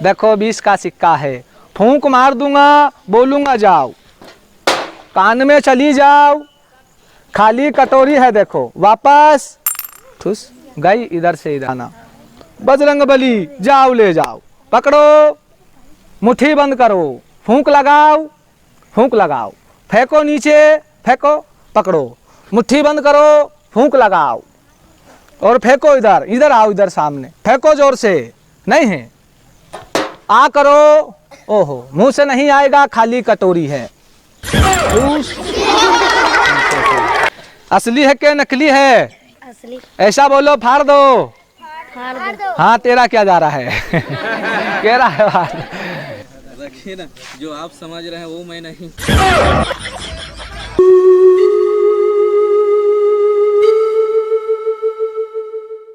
देखो 20 का सिक्का है, फूंक मार दूंगा, बोलूंगा जाओ, कान में चली जाओ, खाली कटोरी है देखो, वापस ठुस गई, इधर से इधर आना। बजरंगबली जाओ ले जाओ, पकड़ो, मुट्ठी बंद करो, फूंक लगाओ, फूंक लगाओ, फेंको नीचे, फेंको, पकड़ो, मुट्ठी बंद करो, फूंक लगाओ और फेंको, इधर इधर आओ, इधर सामने फेंको जोर से, नहीं है आ करो, ओहो मुंह से नहीं आएगा, खाली कटोरी है। असली है कि नकली है? असली। ऐसा बोलो, फाड़ दो। फाड़ दो। हाँ तेरा क्या जा रहा है? कह रहा है बात। रखिए ना, जो आप समझ रहे हैं वो मैं नहीं।